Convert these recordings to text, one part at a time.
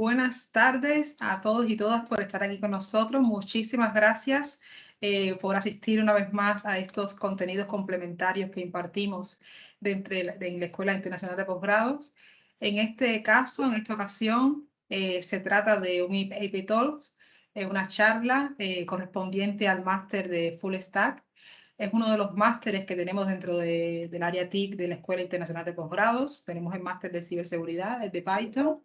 Buenas tardes a todos y todas por estar aquí con nosotros. Muchísimas gracias por asistir una vez más a estos contenidos complementarios que impartimos en la Escuela Internacional de Posgrados. En este caso, en esta ocasión, se trata de un IP Talks, una charla correspondiente al máster de Full Stack. Es uno de los másteres que tenemos dentro del área TIC de la Escuela Internacional de Posgrados. Tenemos el máster de ciberseguridad, el de Python,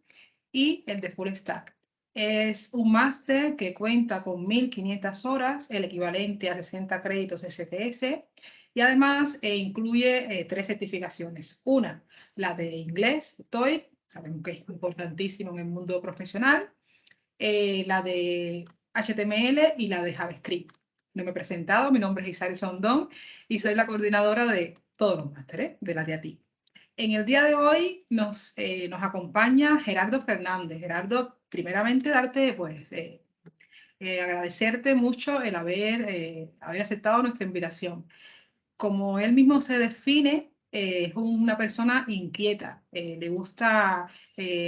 y el de Full Stack. Es un máster que cuenta con 1.500 horas, el equivalente a 60 créditos STS, y además incluye 3 certificaciones. Una, la de inglés, TOEIC, sabemos que es importantísimo en el mundo profesional, la de HTML y la de JavaScript. No me he presentado, mi nombre es Isabel Sondón y soy la coordinadora de todos los másteres del área TIC. En el día de hoy nos acompaña Gerardo Fernández. Gerardo, primeramente agradecerte mucho el haber aceptado nuestra invitación. Como él mismo se define, es una persona inquieta, le gusta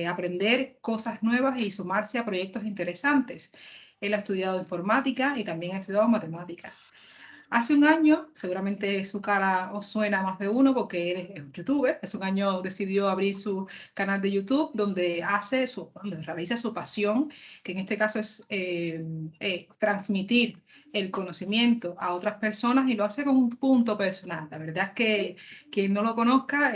aprender cosas nuevas y sumarse a proyectos interesantes. Él ha estudiado informática y también ha estudiado matemáticas. Hace un año, seguramente su cara os suena a más de uno porque él es un youtuber. Hace un año decidió abrir su canal de YouTube donde donde realiza su pasión, que en este caso es transmitir el conocimiento a otras personas y lo hace con un punto personal. La verdad es que quien no lo conozca,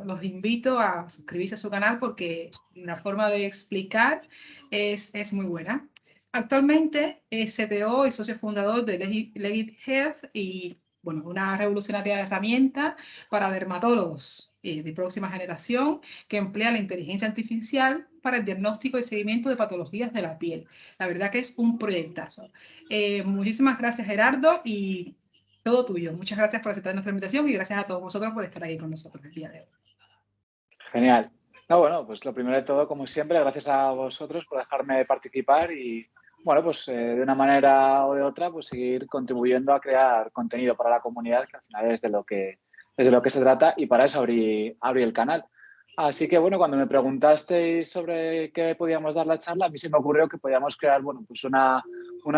los invito a suscribirse a su canal porque la forma de explicar es muy buena. Actualmente es CTO y socio fundador de Legit Health y, bueno, una revolucionaria herramienta para dermatólogos de próxima generación que emplea la inteligencia artificial para el diagnóstico y seguimiento de patologías de la piel. La verdad que es un proyectazo. Muchísimas gracias, Gerardo, y todo tuyo. Muchas gracias por aceptar nuestra invitación y gracias a todos vosotros por estar aquí con nosotros el día de hoy. Genial. No, bueno, pues lo primero de todo, como siempre, gracias a vosotros por dejarme participar y, bueno, pues de una manera o de otra, pues seguir contribuyendo a crear contenido para la comunidad, que al final es de lo que se trata y para eso abrí el canal. Así que, bueno, cuando me preguntasteis sobre qué podíamos dar la charla, a mí se me ocurrió que podíamos crear, bueno, pues una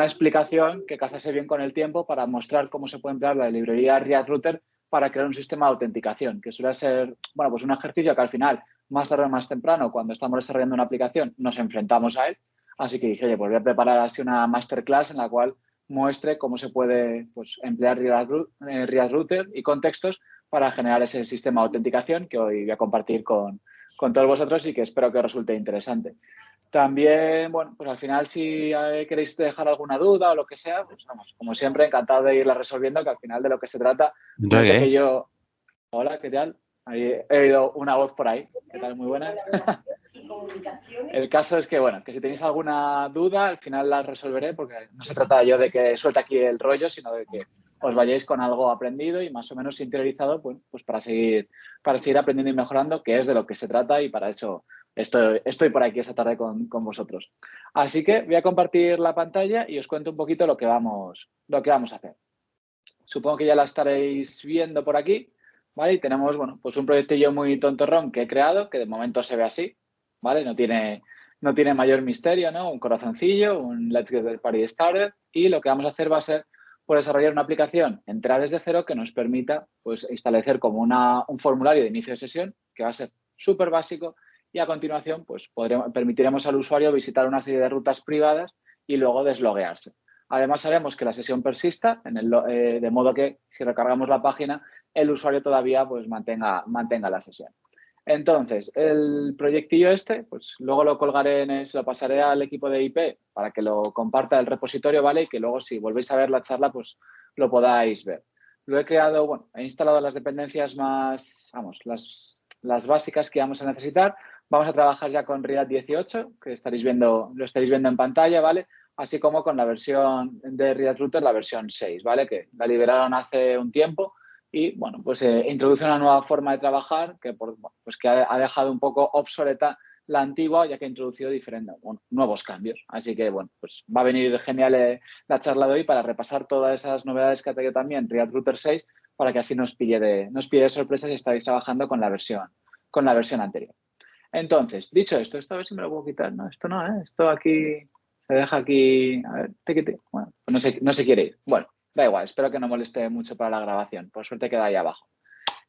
explicación que casase bien con el tiempo para mostrar cómo se puede emplear la librería React Router para crear un sistema de autenticación, que suele ser, bueno, pues un ejercicio que al final, más tarde o más temprano, cuando estamos desarrollando una aplicación, nos enfrentamos a él. Así que dije, oye, pues voy a preparar así una masterclass en la cual muestre cómo se puede pues, emplear React Router y contextos para generar ese sistema de autenticación que hoy voy a compartir con todos vosotros y que espero que os resulte interesante. También, bueno, pues al final si queréis dejar alguna duda o lo que sea, pues vamos, como siempre, encantado de irla resolviendo, que al final de lo que se trata no es de que yo... Hola, ¿qué tal? Ahí he oído una voz por ahí. ¿Qué tal? Muy buena. El caso es que, bueno, que si tenéis alguna duda, al final la resolveré porque no se trata yo de que suelte aquí el rollo, sino de que os vayáis con algo aprendido y más o menos interiorizado, pues para seguir aprendiendo y mejorando, que es de lo que se trata y para eso estoy por aquí esta tarde con vosotros. Así que voy a compartir la pantalla y os cuento un poquito lo que vamos a hacer. Supongo que ya la estaréis viendo por aquí, ¿vale? Y tenemos, bueno, pues un proyectillo muy tontorrón que he creado, que de momento se ve así, ¿vale? No tiene mayor misterio, ¿no? Un corazoncillo, un Let's Get the Party Started y lo que vamos a hacer va a ser pues, desarrollar una aplicación entera desde cero que nos permita pues, establecer como un formulario de inicio de sesión que va a ser súper básico y a continuación pues, permitiremos al usuario visitar una serie de rutas privadas y luego desloguearse. Además, haremos que la sesión persista, de modo que si recargamos la página, el usuario todavía pues, mantenga la sesión. Entonces, el proyectillo pues luego lo colgaré, se lo pasaré al equipo de IP para que lo comparta el repositorio, ¿vale? Y que luego si volvéis a ver la charla, pues lo podáis ver. Lo he creado, bueno, he instalado las dependencias más, vamos, las básicas que vamos a necesitar. Vamos a trabajar ya con React 18, que lo estaréis viendo en pantalla, ¿vale? Así como con la versión de React Router, la versión 6, ¿vale? Que la liberaron hace un tiempo y, bueno, pues introduce una nueva forma de trabajar que ha dejado un poco obsoleta la antigua, ya que ha introducido nuevos cambios. Así que, bueno, pues va a venir genial la charla de hoy para repasar todas esas novedades que ha traído también React Router 6 para que así nos pille de sorpresa si estáis trabajando con la versión anterior. Entonces, dicho esto a ver si me lo puedo quitar. No, esto no, ¿eh? Esto aquí se deja aquí. A ver, bueno, pues no se quiere ir. Bueno, da igual, espero que no moleste mucho para la grabación. Por suerte queda ahí abajo.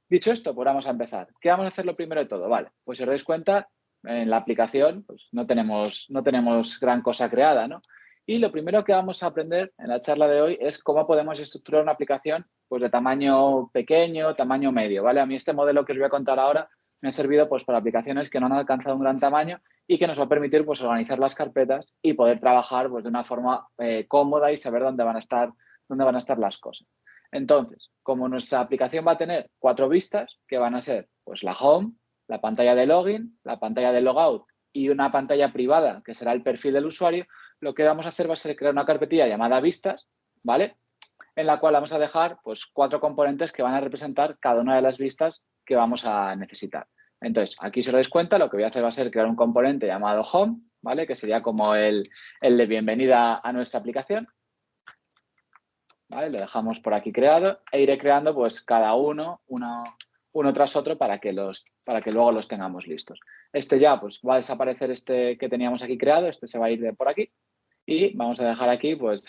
Dicho esto, pues vamos a empezar. ¿Qué vamos a hacer lo primero de todo? Vale, pues si os dais cuenta, en la aplicación pues no tenemos gran cosa creada, ¿no? Y lo primero que vamos a aprender en la charla de hoy es cómo podemos estructurar una aplicación pues de tamaño pequeño, tamaño medio, ¿vale? A mí este modelo que os voy a contar ahora me ha servido pues para aplicaciones que no han alcanzado un gran tamaño y que nos va a permitir pues organizar las carpetas y poder trabajar pues de una forma cómoda y saber dónde van a estar las cosas. Entonces, como nuestra aplicación va a tener 4 vistas, que van a ser pues la home, la pantalla de login, la pantalla de logout y una pantalla privada, que será el perfil del usuario, lo que vamos a hacer va a ser crear una carpetilla llamada vistas, ¿vale? En la cual vamos a dejar pues 4 componentes que van a representar cada una de las vistas que vamos a necesitar. Entonces, aquí si os dais cuenta, lo que voy a hacer va a ser crear un componente llamado home, ¿vale? Que sería como el de bienvenida a nuestra aplicación. ¿Vale? Lo dejamos por aquí creado e iré creando pues cada uno tras otro para que luego los tengamos listos. Este ya pues va a desaparecer este que teníamos aquí creado, este se va a ir de por aquí y vamos a dejar aquí pues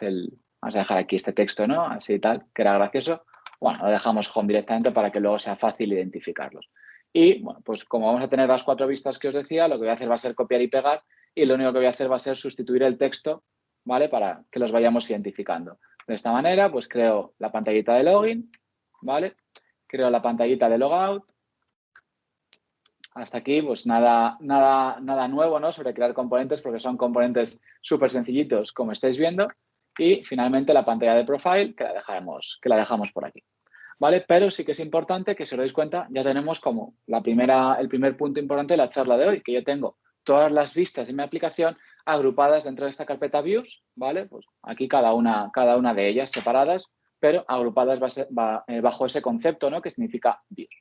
vamos a dejar aquí este texto, ¿no? Así tal, que era gracioso. Bueno, lo dejamos home directamente para que luego sea fácil identificarlos. Y bueno, pues como vamos a tener las 4 vistas que os decía, lo que voy a hacer va a ser copiar y pegar y lo único que voy a hacer va a ser sustituir el texto, ¿vale? Para que los vayamos identificando. De esta manera, pues creo la pantallita de login, ¿vale? Creo la pantallita de logout. Hasta aquí, pues nada nuevo, ¿no? Sobre crear componentes, porque son componentes súper sencillitos, como estáis viendo. Y finalmente la pantalla de profile, que la dejamos por aquí, ¿vale? Pero sí que es importante que, si os dais cuenta, ya tenemos como el primer punto importante de la charla de hoy, que yo tengo todas las vistas de mi aplicación agrupadas dentro de esta carpeta views, ¿vale? Pues aquí cada una de ellas separadas, pero agrupadas bajo ese concepto, ¿no? Que significa views.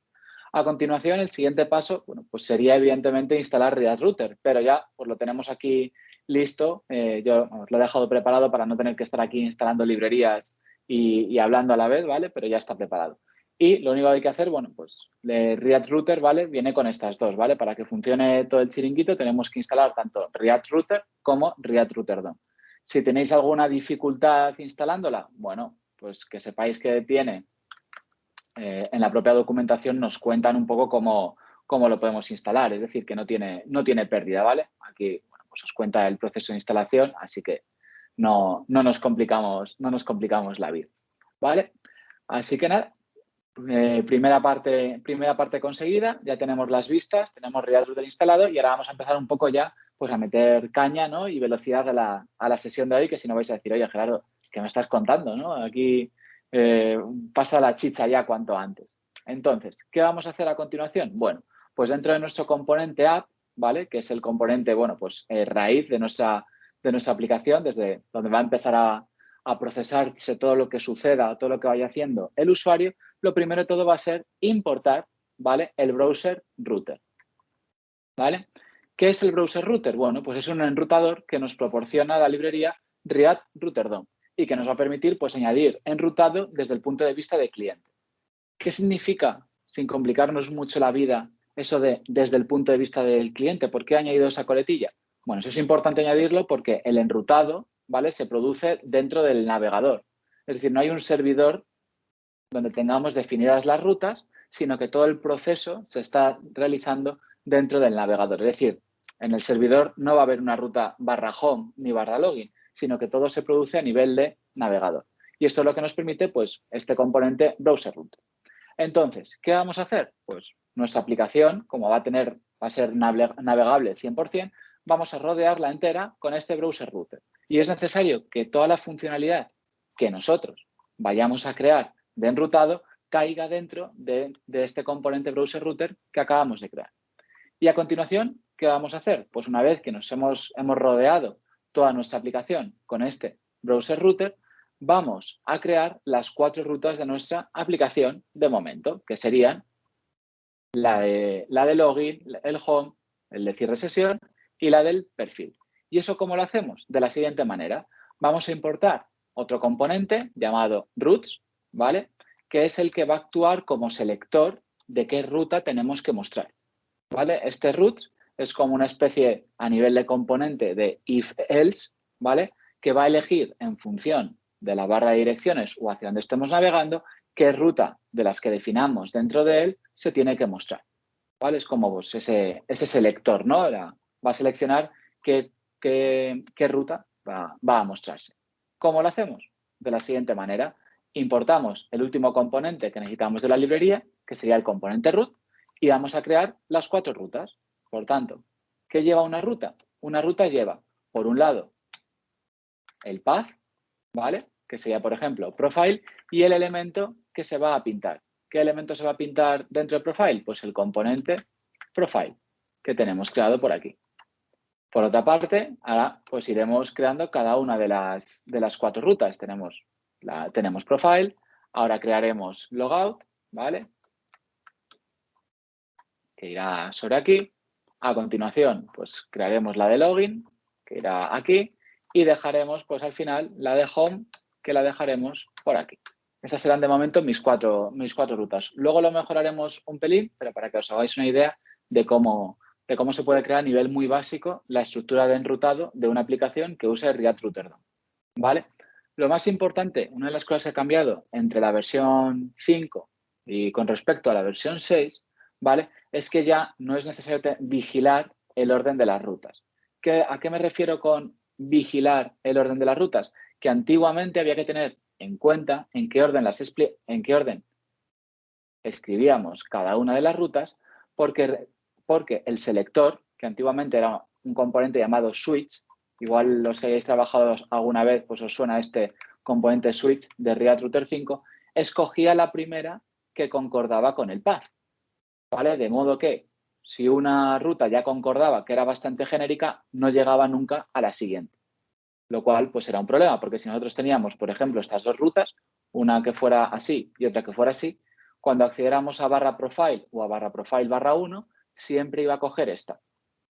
A continuación, el siguiente paso, bueno, pues sería evidentemente instalar React Router, pero ya pues lo tenemos aquí listo. Yo lo he dejado preparado para no tener que estar aquí instalando librerías y hablando a la vez, ¿vale? Pero ya está preparado. Y lo único que hay que hacer, bueno, pues React Router, ¿vale? Viene con estas dos, ¿vale? Para que funcione todo el chiringuito tenemos que instalar tanto React Router como React Router DOM. Si tenéis alguna dificultad instalándola, bueno, pues que sepáis que tiene en la propia documentación nos cuentan un poco cómo lo podemos instalar, es decir, que no tiene pérdida, ¿vale? Aquí, bueno, pues os cuenta el proceso de instalación, así que no nos complicamos la vida, ¿vale? Así que nada, primera parte conseguida, ya tenemos las vistas, tenemos React Router instalado y ahora vamos a empezar un poco ya pues a meter caña, ¿no? Y velocidad a la sesión de hoy, que si no vais a decir, oye, Gerardo, ¿qué me estás contando, no? Aquí pasa la chicha ya cuanto antes. Entonces, ¿qué vamos a hacer a continuación? Bueno, pues dentro de nuestro componente app, ¿vale? Que es el componente, bueno, pues raíz de nuestra aplicación, desde donde va a empezar a procesarse todo lo que suceda, todo lo que vaya haciendo el usuario, lo primero de todo va a ser importar, ¿vale? El browser router, ¿vale? ¿Qué es el browser router? Bueno, pues es un enrutador que nos proporciona la librería React Router DOM y que nos va a permitir pues añadir enrutado desde el punto de vista del cliente. ¿Qué significa, sin complicarnos mucho la vida, eso de desde el punto de vista del cliente? ¿Por qué he añadido esa coletilla? Bueno, eso es importante añadirlo porque el enrutado, ¿vale? Se produce dentro del navegador. Es decir, no hay un servidor donde tengamos definidas las rutas, sino que todo el proceso se está realizando dentro del navegador. Es decir, en el servidor no va a haber una ruta /home ni /login, sino que todo se produce a nivel de navegador. Y esto es lo que nos permite, pues, este componente browser router. Entonces, ¿qué vamos a hacer? Pues nuestra aplicación, como va a ser navegable 100%, vamos a rodearla entera con este browser router. Y es necesario que toda la funcionalidad que nosotros vayamos a crear de enrutado caiga dentro de este componente browser router que acabamos de crear. Y a continuación, ¿qué vamos a hacer? Pues una vez que nos hemos rodeado toda nuestra aplicación con este browser router, vamos a crear las 4 rutas de nuestra aplicación de momento, que serían la de login, el home, el de cierre sesión y la del perfil. ¿Y eso cómo lo hacemos? De la siguiente manera. Vamos a importar otro componente llamado routes, ¿vale? Que es el que va a actuar como selector de qué ruta tenemos que mostrar, ¿vale? Este routes es como una especie a nivel de componente de if-else, ¿vale? Que va a elegir en función de la barra de direcciones o hacia donde estemos navegando, qué ruta de las que definamos dentro de él se tiene que mostrar, ¿vale? Es como pues, ese selector, ¿no? Va a seleccionar qué ruta va a mostrarse. ¿Cómo lo hacemos? De la siguiente manera. Importamos el último componente que necesitamos de la librería, que sería el componente root, y vamos a crear las 4 rutas. Por tanto, ¿qué lleva una ruta? Una ruta lleva, por un lado, el path, ¿vale? Que sería, por ejemplo, profile, y el elemento que se va a pintar. ¿Qué elemento se va a pintar dentro de profile? Pues el componente profile que tenemos creado por aquí. Por otra parte, ahora pues iremos creando cada una de las 4 rutas. Tenemos profile, ahora crearemos logout, ¿vale? Que irá sobre aquí. A continuación, pues crearemos la de login, que irá aquí, y dejaremos pues al final la de home, que la dejaremos por aquí. Estas serán de momento mis cuatro rutas. Luego lo mejoraremos un pelín, pero para que os hagáis una idea de cómo se puede crear a nivel muy básico la estructura de enrutado de una aplicación que use React Router DOM, ¿vale? Lo más importante, una de las cosas que ha cambiado entre la versión 5 y con respecto a la versión 6, ¿vale? Es que ya no es necesario vigilar el orden de las rutas. ¿A qué me refiero con vigilar el orden de las rutas? Que antiguamente había que tener en cuenta en qué orden escribíamos cada una de las rutas, porque el selector, que antiguamente era un componente llamado switch, igual los que hayáis trabajado alguna vez, pues os suena este componente switch de React Router 5, escogía la primera que concordaba con el path, ¿vale? De modo que si una ruta ya concordaba, que era bastante genérica, no llegaba nunca a la siguiente. Lo cual, pues era un problema, porque si nosotros teníamos, por ejemplo, estas 2 rutas, una que fuera así y otra que fuera así, cuando accediéramos a barra profile o a barra profile barra 1, siempre iba a coger esta.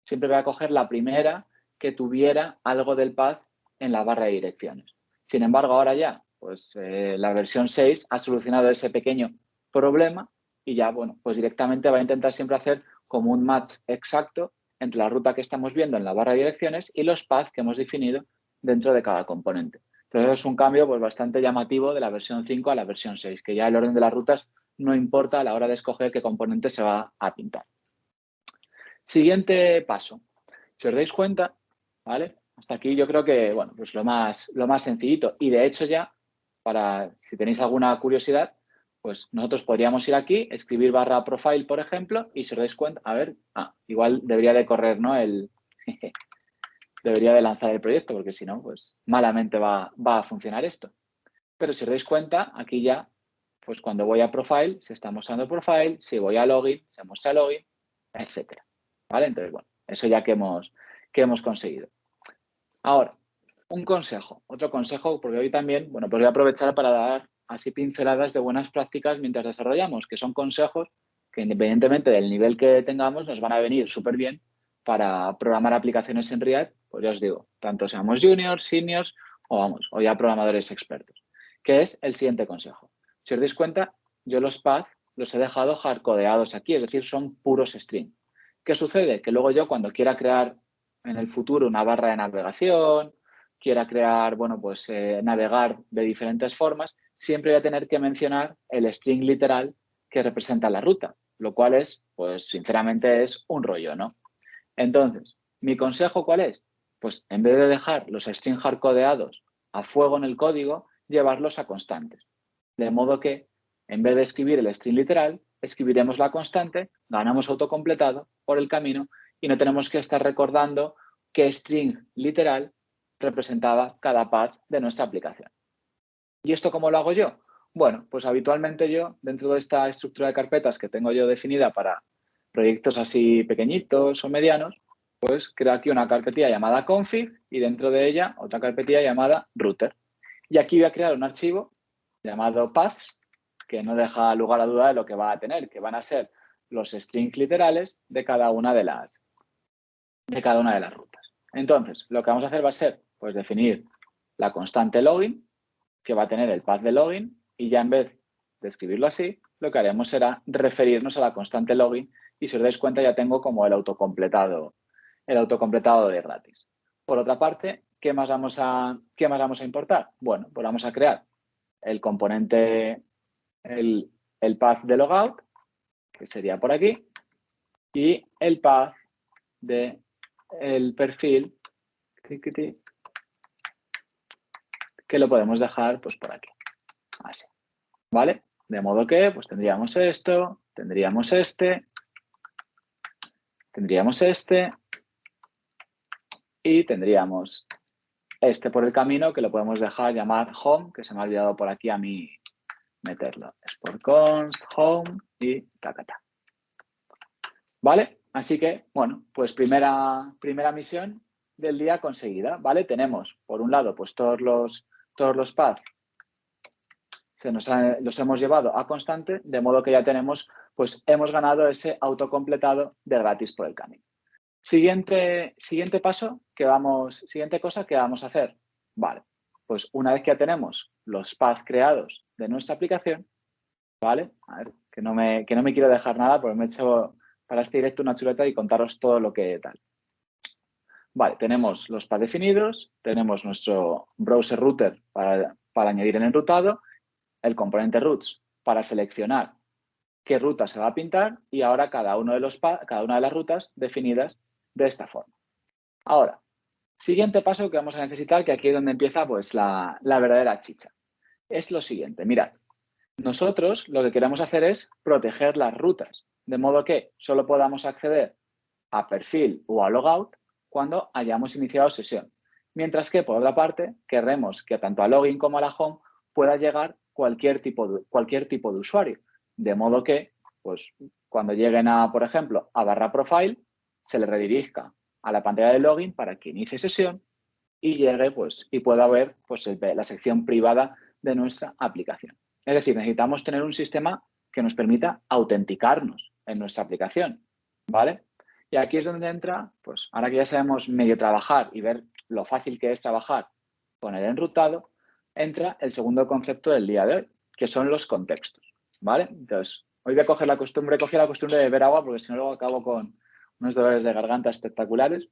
Siempre iba a coger la primera que tuviera algo del path en la barra de direcciones. Sin embargo, ahora ya, pues la versión 6 ha solucionado ese pequeño problema y ya, bueno, pues directamente va a intentar siempre hacer como un match exacto entre la ruta que estamos viendo en la barra de direcciones y los paths que hemos definido dentro de cada componente. Entonces es un cambio pues, bastante llamativo de la versión 5 a la versión 6, que ya el orden de las rutas no importa a la hora de escoger qué componente se va a pintar. Siguiente paso. Si os dais cuenta, ¿vale? Hasta aquí yo creo que, bueno, pues lo más sencillito. Y de hecho ya, si tenéis alguna curiosidad, pues nosotros podríamos ir aquí, escribir barra profile, por ejemplo, y si os dais cuenta, a ver, igual debería de correr, ¿no? Debería de lanzar el proyecto, porque si no, pues malamente va a funcionar esto. Pero si os dais cuenta, aquí ya, pues cuando voy a profile, se está mostrando profile, si voy a login, se muestra login, etcétera. ¿Vale? Entonces, bueno, eso ya que hemos conseguido. Ahora, un consejo, otro consejo, porque hoy también, bueno, pues voy a aprovechar para dar así pinceladas de buenas prácticas mientras desarrollamos, que son consejos que independientemente del nivel que tengamos, nos van a venir súper bien para programar aplicaciones en React, pues ya os digo, tanto seamos juniors, seniors o ya programadores expertos, que es el siguiente consejo. Si os dais cuenta, yo los paths los he dejado hardcodeados aquí, es decir, son puros string. ¿Qué sucede? Que luego yo cuando quiera crear en el futuro una barra de navegación, quiera crear, bueno, pues navegar de diferentes formas, siempre voy a tener que mencionar el string literal que representa la ruta, lo cual es, pues sinceramente es un rollo, ¿no? Entonces, ¿mi consejo cuál es? Pues en vez de dejar los string hardcodeados a fuego en el código, llevarlos a constantes. De modo que, en vez de escribir el string literal, escribiremos la constante, ganamos autocompletado por el camino y no tenemos que estar recordando qué string literal representaba cada path de nuestra aplicación. ¿Y esto cómo lo hago yo? Bueno, pues habitualmente yo, dentro de esta estructura de carpetas que tengo yo definida para proyectos así pequeñitos o medianos, pues creo aquí una carpetilla llamada config y dentro de ella otra carpetilla llamada router. Y aquí voy a crear un archivo llamado paths que no deja lugar a duda de lo que va a tener, que van a ser los strings literales de cada una de las rutas. Entonces, lo que vamos a hacer va a ser pues definir la constante login, que va a tener el path de login, y ya en vez de escribirlo así, lo que haremos será referirnos a la constante login y si os dais cuenta ya tengo como el autocompletado de gratis. Por otra parte, ¿qué más vamos a importar? Bueno, pues vamos a crear el componente, el path de logout, que sería por aquí, y el path de el perfil, que lo podemos dejar pues por aquí, así, ¿vale? De modo que pues tendríamos esto, tendríamos este y tendríamos este por el camino que lo podemos dejar llamar home, que se me ha olvidado por aquí a mí meterlo. Export const, home y tacata. ¿Vale? Así que, bueno, pues primera misión del día conseguida, ¿vale? Tenemos, por un lado, pues todos los paths los hemos llevado a constante, de modo que ya tenemos, pues hemos ganado ese autocompletado de gratis por el camino. Siguiente cosa que vamos a hacer. Vale, pues una vez que ya tenemos los paths creados de nuestra aplicación, ¿vale? A ver, que no me quiero dejar nada porque me he hecho para este directo una chuleta y contaros todo lo que tal. Vale, tenemos los paths definidos, tenemos nuestro browser router para añadir el enrutado, el componente routes para seleccionar qué ruta se va a pintar y ahora cada una de las rutas definidas de esta forma. Ahora, siguiente paso que vamos a necesitar, que aquí es donde empieza pues la verdadera chicha. Es lo siguiente, mirad. Nosotros lo que queremos hacer es proteger las rutas, de modo que solo podamos acceder a perfil o a logout cuando hayamos iniciado sesión. Mientras que, por otra parte, queremos que tanto a login como a la home pueda llegar cualquier tipo de usuario. De modo que, pues, cuando lleguen a, por ejemplo, a barra profile, se le redirija a la pantalla de login para que inicie sesión y llegue, pues, y pueda ver pues, la sección privada de nuestra aplicación. Es decir, necesitamos tener un sistema que nos permita autenticarnos en nuestra aplicación, ¿vale? Y aquí es donde entra, pues ahora que ya sabemos medio trabajar y ver lo fácil que es trabajar con el enrutado, entra el segundo concepto del día de hoy, que son los contextos, ¿vale? Entonces, hoy voy a coger la costumbre de beber agua porque si no luego acabo con unos dolores de garganta espectaculares.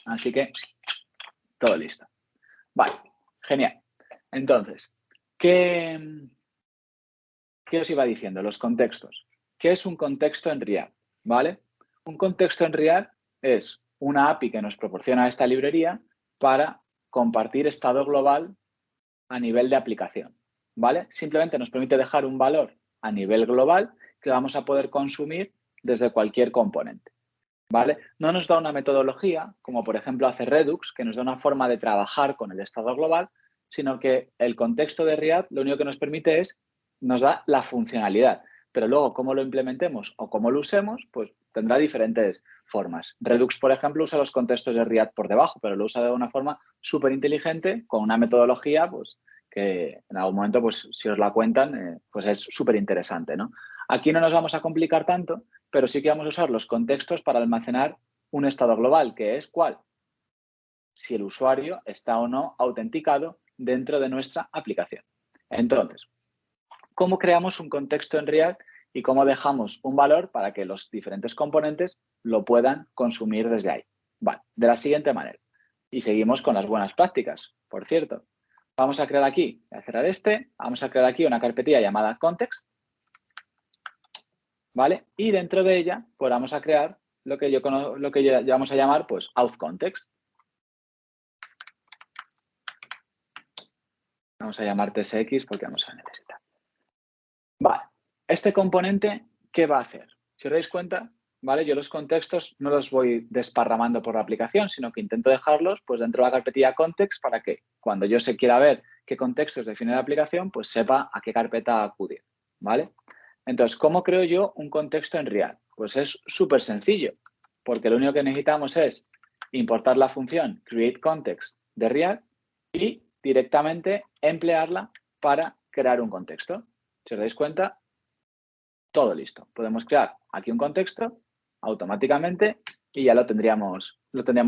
Así que, todo listo. Vale, genial. Entonces, ¿qué os iba diciendo? Los contextos. ¿Qué es un contexto en React? ¿Vale? Un contexto en React es una API que nos proporciona esta librería para compartir estado global a nivel de aplicación. ¿Vale? Simplemente nos permite dejar un valor a nivel global que vamos a poder consumir desde cualquier componente. ¿Vale? No nos da una metodología, como por ejemplo hace Redux, que nos da una forma de trabajar con el estado global, sino que el contexto de React lo único que nos permite nos da la funcionalidad. Pero luego, cómo lo implementemos o cómo lo usemos, pues tendrá diferentes formas. Redux, por ejemplo, usa los contextos de React por debajo, pero lo usa de una forma súper inteligente, con una metodología, pues que en algún momento, pues si os la cuentan, pues es súper interesante, ¿no? Aquí no nos vamos a complicar tanto, pero sí que vamos a usar los contextos para almacenar un estado global, que es ¿cuál? Si el usuario está o no autenticado dentro de nuestra aplicación. Entonces, ¿cómo creamos un contexto en React y cómo dejamos un valor para que los diferentes componentes lo puedan consumir desde ahí? Vale, de la siguiente manera. Y seguimos con las buenas prácticas, por cierto. Vamos a crear aquí, voy a cerrar vamos a crear aquí una carpetilla llamada context, ¿vale? Y dentro de ella, pues vamos a crear lo que vamos a llamar, pues, auth context. Vamos a llamar tsx porque vamos a necesitar. Vale, este componente, ¿qué va a hacer? Si os dais cuenta, ¿vale? Yo los contextos no los voy desparramando por la aplicación, sino que intento dejarlos pues dentro de la carpetilla context para que cuando yo se quiera ver qué contextos define la aplicación, pues sepa a qué carpeta acudir, ¿vale? Entonces, ¿cómo creo yo un contexto en React? Pues es súper sencillo, porque lo único que necesitamos es importar la función createContext de React y directamente emplearla para crear un contexto. Si os dais cuenta, todo listo. Podemos crear aquí un contexto automáticamente y ya lo tendríamos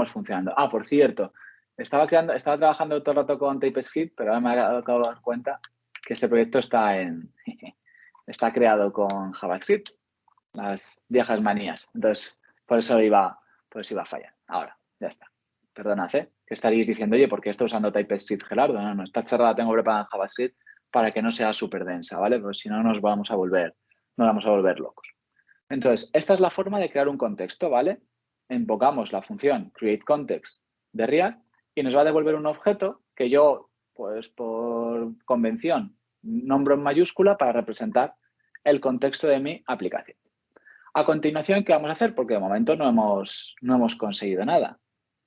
funcionando. Ah, por cierto, estaba trabajando todo el rato con TypeScript, pero ahora me acabo de dar cuenta que este proyecto está creado con JavaScript, las viejas manías. Entonces, por eso iba a fallar. Ahora, ya está. Perdonad, que estaréis diciendo, oye, ¿por qué estoy usando TypeScript, Gerardo? No, esta charla la tengo preparada en JavaScript para que no sea súper densa, ¿vale? Porque si no nos vamos a volver locos. Entonces, esta es la forma de crear un contexto, ¿vale? Invocamos la función createContext de React y nos va a devolver un objeto que yo, pues por convención, nombro en mayúscula para representar el contexto de mi aplicación. A continuación, ¿qué vamos a hacer? Porque de momento no hemos conseguido nada.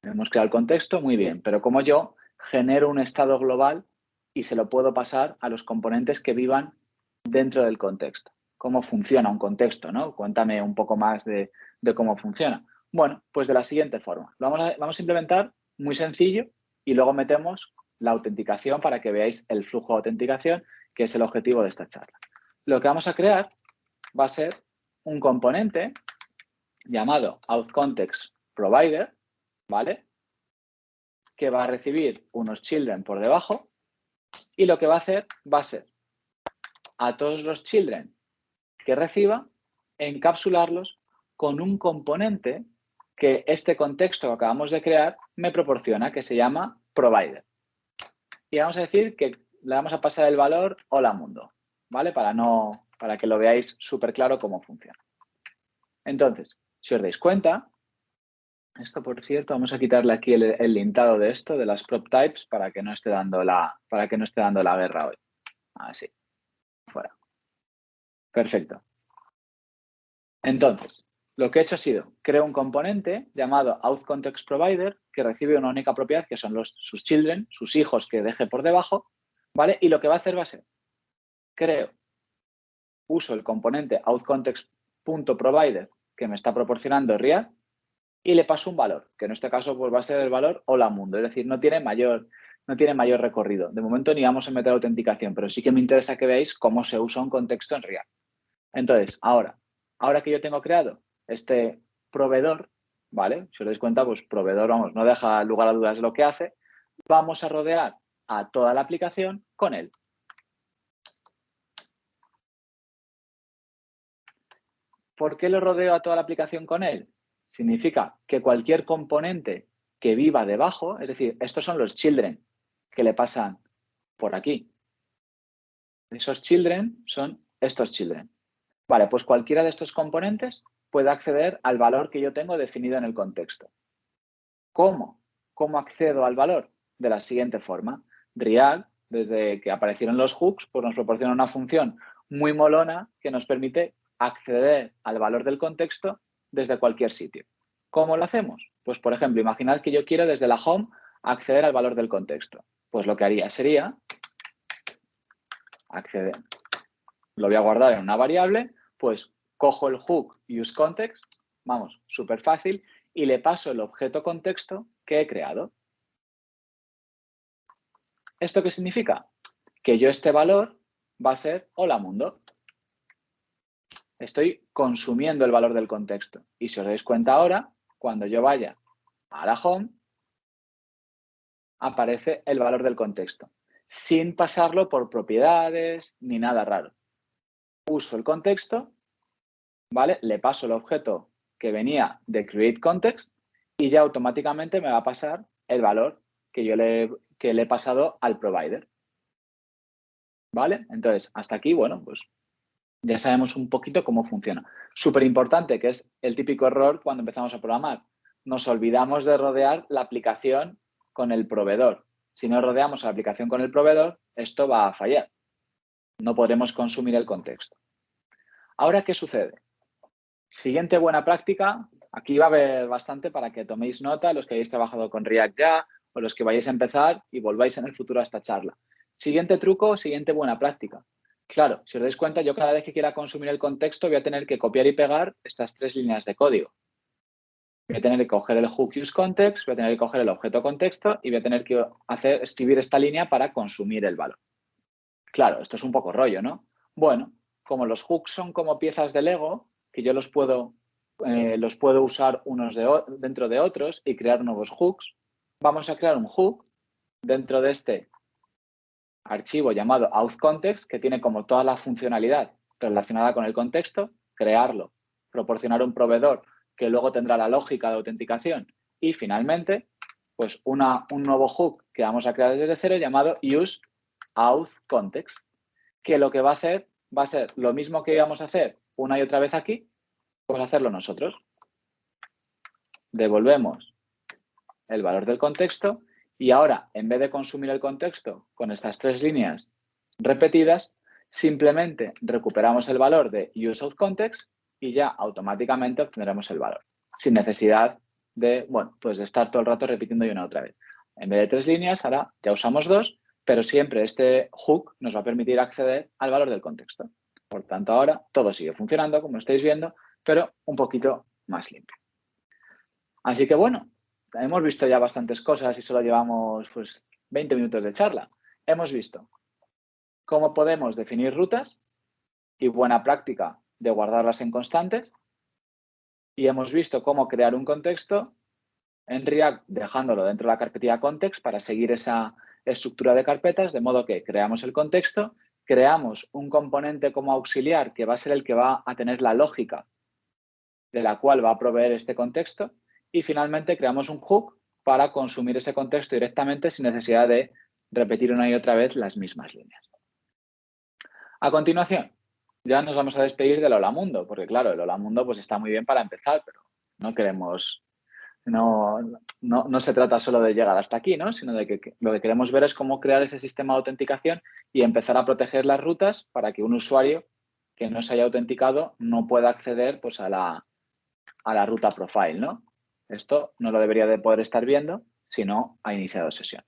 Hemos creado el contexto, muy bien, pero como yo genero un estado global y se lo puedo pasar a los componentes que vivan dentro del contexto. ¿Cómo funciona un contexto, no? Cuéntame un poco más de cómo funciona. Bueno, pues de la siguiente forma. Lo vamos a implementar muy sencillo y luego metemos la autenticación para que veáis el flujo de autenticación, que es el objetivo de esta charla. Lo que vamos a crear va a ser un componente llamado authContextProvider, ¿vale? Que va a recibir unos children por debajo y lo que va a hacer va a ser a todos los children que reciba, encapsularlos con un componente que este contexto que acabamos de crear me proporciona, que se llama provider. Y vamos a decir que le vamos a pasar el valor hola mundo, ¿vale? Para que lo veáis súper claro cómo funciona. Entonces, si os dais cuenta, esto por cierto, vamos a quitarle aquí el lintado de esto, de las prop types, para que no esté dando la guerra hoy. Así, fuera. Perfecto. Entonces, lo que he hecho ha sido, creo un componente llamado authContextProvider que recibe una única propiedad que son sus children, sus hijos que deje por debajo, ¿vale? Y lo que va a hacer va a ser, uso el componente authContext.provider que me está proporcionando React y le paso un valor, que en este caso pues, va a ser el valor hola mundo, es decir, no tiene mayor recorrido. De momento ni vamos a meter autenticación, pero sí que me interesa que veáis cómo se usa un contexto en React. Entonces, ahora que yo tengo creado este proveedor, ¿vale? Si os dais cuenta, pues proveedor, vamos, no deja lugar a dudas lo que hace. Vamos a rodear a toda la aplicación con él. ¿Por qué lo rodeo a toda la aplicación con él? Significa que cualquier componente que viva debajo, es decir, estos son los children que le pasan por aquí. Esos children son estos children. Vale, pues cualquiera de estos componentes puede acceder al valor que yo tengo definido en el contexto. ¿Cómo? ¿Cómo accedo al valor? De la siguiente forma. React, desde que aparecieron los hooks, pues nos proporciona una función muy molona que nos permite acceder al valor del contexto desde cualquier sitio. ¿Cómo lo hacemos? Pues, por ejemplo, imaginad que yo quiero desde la home acceder al valor del contexto. Pues lo que haría sería acceder. Lo voy a guardar en una variable, pues cojo el hook useContext, vamos, súper fácil, y le paso el objeto contexto que he creado. ¿Esto qué significa? Que yo este valor va a ser hola mundo. Estoy consumiendo el valor del contexto. Y si os dais cuenta ahora, cuando yo vaya a la home, aparece el valor del contexto, sin pasarlo por propiedades ni nada raro. Uso el contexto, ¿vale? Le paso el objeto que venía de createContext y ya automáticamente me va a pasar el valor que yo le he pasado al provider. ¿Vale? Entonces, hasta aquí, bueno, pues ya sabemos un poquito cómo funciona. Súper importante, que es el típico error cuando empezamos a programar. Nos olvidamos de rodear la aplicación con el proveedor. Si no rodeamos la aplicación con el proveedor, esto va a fallar. No podremos consumir el contexto. Ahora, ¿qué sucede? Siguiente buena práctica. Aquí va a haber bastante para que toméis nota, los que hayáis trabajado con React ya o los que vayáis a empezar y volváis en el futuro a esta charla. Siguiente truco, siguiente buena práctica. Claro, si os dais cuenta, yo cada vez que quiera consumir el contexto voy a tener que copiar y pegar estas 3 líneas de código. Voy a tener que coger el hook useContext, voy a tener que coger el objeto contexto y voy a tener que escribir esta línea para consumir el valor. Claro, esto es un poco rollo, ¿no? Bueno, como los hooks son como piezas de Lego, que yo los puedo usar unos dentro de otros y crear nuevos hooks, vamos a crear un hook dentro de este archivo llamado authContext que tiene como toda la funcionalidad relacionada con el contexto, crearlo, proporcionar un proveedor que luego tendrá la lógica de autenticación y finalmente pues un nuevo hook que vamos a crear desde cero llamado useAuthContext, que lo que va a hacer va a ser lo mismo que íbamos a hacer una y otra vez aquí, pues hacerlo nosotros. Devolvemos el valor del contexto y ahora, en vez de consumir el contexto con estas 3 líneas repetidas, simplemente recuperamos el valor de useAuthContext y ya automáticamente obtendremos el valor, sin necesidad de, bueno, pues de estar todo el rato repitiendo y una otra vez. En vez de 3 líneas, ahora ya usamos 2, pero siempre este hook nos va a permitir acceder al valor del contexto. Por tanto, ahora todo sigue funcionando, como estáis viendo, pero un poquito más limpio. Así que bueno, hemos visto ya bastantes cosas y solo llevamos pues 20 minutos de charla. Hemos visto cómo podemos definir rutas y buena práctica de guardarlas en constantes. Y hemos visto cómo crear un contexto en React dejándolo dentro de la carpetilla context para seguir esa estructura de carpetas, de modo que creamos el contexto, creamos un componente como auxiliar que va a ser el que va a tener la lógica de la cual va a proveer este contexto y finalmente creamos un hook para consumir ese contexto directamente sin necesidad de repetir una y otra vez las mismas líneas. A continuación, ya nos vamos a despedir del Hola Mundo, porque claro, el Hola Mundo pues está muy bien para empezar, pero no queremos, no se trata solo de llegar hasta aquí, ¿no? Sino de que lo que queremos ver es cómo crear ese sistema de autenticación y empezar a proteger las rutas para que un usuario que no se haya autenticado no pueda acceder pues a la ruta profile, ¿no? Esto no lo debería de poder estar viendo si no ha iniciado sesión.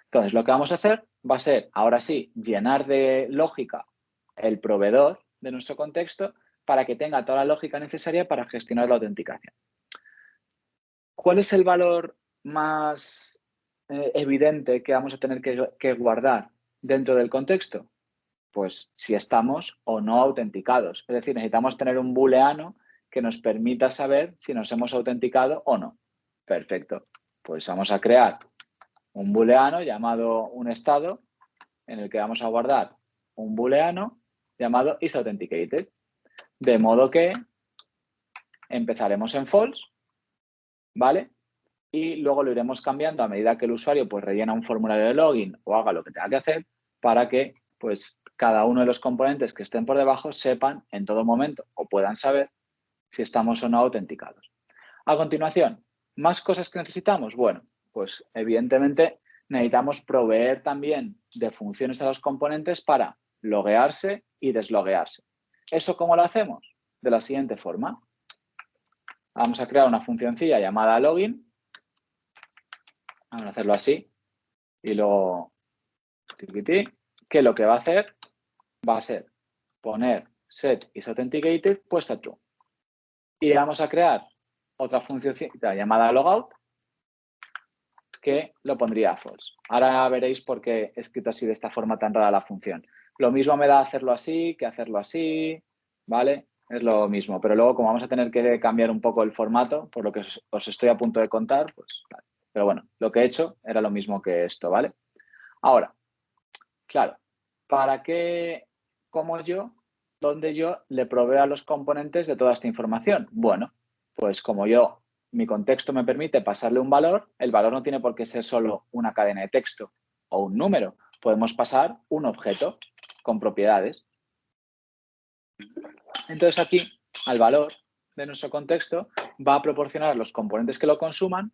Entonces, lo que vamos a hacer va a ser, ahora sí, llenar de lógica el proveedor de nuestro contexto para que tenga toda la lógica necesaria para gestionar la autenticación. ¿Cuál es el valor más evidente que vamos a tener que guardar dentro del contexto? Pues si estamos o no autenticados. Es decir, necesitamos tener un booleano que nos permita saber si nos hemos autenticado o no. Perfecto. Pues vamos a crear un booleano llamado un estado en el que vamos a guardar un booleano llamado isAuthenticated. De modo que empezaremos en false, ¿vale? Y luego lo iremos cambiando a medida que el usuario pues rellena un formulario de login o haga lo que tenga que hacer para que pues cada uno de los componentes que estén por debajo sepan en todo momento o puedan saber si estamos o no autenticados. A continuación, ¿más cosas que necesitamos? Bueno, pues evidentemente necesitamos proveer también de funciones a los componentes para loguearse y desloguearse. ¿Eso cómo lo hacemos? De la siguiente forma. Vamos a crear una funcioncilla llamada login. Vamos a hacerlo así. Y luego, que lo que va a hacer va a ser poner set isAuthenticated puesta true. Y vamos a crear otra función llamada logout que lo pondría false. Ahora veréis por qué he escrito así de esta forma tan rara la función. Lo mismo me da hacerlo así que hacerlo así, ¿vale? Es lo mismo, pero luego como vamos a tener que cambiar un poco el formato, por lo que os estoy a punto de contar, pues vale. Pero bueno, lo que he hecho era lo mismo que esto, ¿vale? Ahora, claro, ¿para qué, dónde yo le proveo a los componentes de toda esta información? Bueno, pues como mi contexto me permite pasarle un valor, el valor no tiene por qué ser solo una cadena de texto o un número. Podemos pasar un objeto con propiedades. Entonces aquí, al valor de nuestro contexto, va a proporcionar a los componentes que lo consuman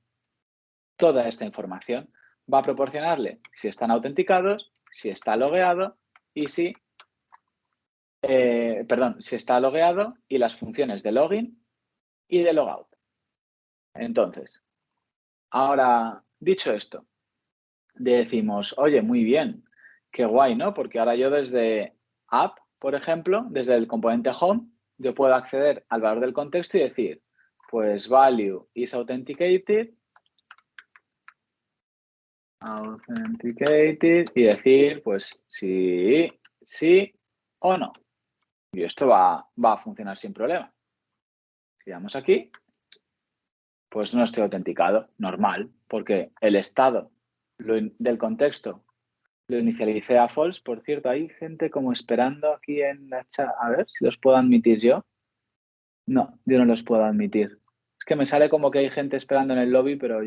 toda esta información. Va a proporcionarle si están autenticados, si está logueado y si está logueado y las funciones de login y de logout. Entonces, ahora, dicho esto, decimos, oye, muy bien, qué guay, ¿no? Porque ahora yo desde app, por ejemplo, desde el componente home, yo puedo acceder al valor del contexto y decir, pues value is authenticated y decir, pues sí, sí o no. Y esto va a funcionar sin problema. Si damos aquí, pues no estoy autenticado, normal, porque el estado del contexto Lo inicialicé a false, por cierto. Hay gente como esperando aquí en la chat. A ver si los puedo admitir yo. No, yo no los puedo admitir. Es que me sale como que hay gente esperando en el lobby, pero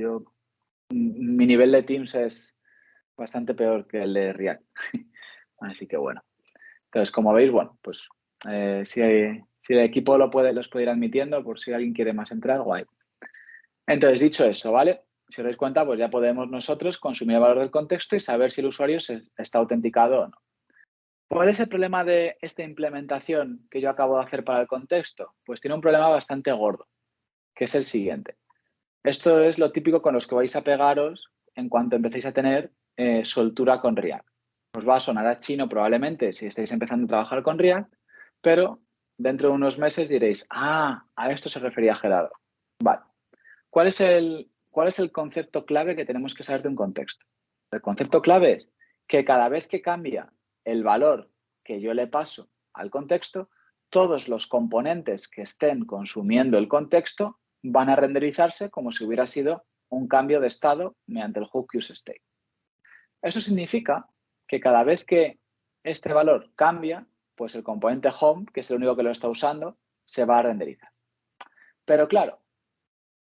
mi nivel de Teams es bastante peor que el de React. Así que bueno. Entonces, como veis, bueno, pues si el equipo los puede ir admitiendo, por si alguien quiere más entrar, guay. Entonces, dicho eso, ¿vale? Si os dais cuenta, pues ya podemos nosotros consumir el valor del contexto y saber si el usuario está autenticado o no. ¿Cuál es el problema de esta implementación que yo acabo de hacer para el contexto? Pues tiene un problema bastante gordo, que es el siguiente. Esto es lo típico con los que vais a pegaros en cuanto empecéis a tener soltura con React. Os va a sonar a chino probablemente si estáis empezando a trabajar con React, pero dentro de unos meses diréis, a esto se refería Gerardo. Vale. ¿Cuál es el concepto clave que tenemos que saber de un contexto? El concepto clave es que cada vez que cambia el valor que yo le paso al contexto, todos los componentes que estén consumiendo el contexto van a renderizarse como si hubiera sido un cambio de estado mediante el hook useState. Eso significa que cada vez que este valor cambia, pues el componente home, que es el único que lo está usando, se va a renderizar. Pero claro,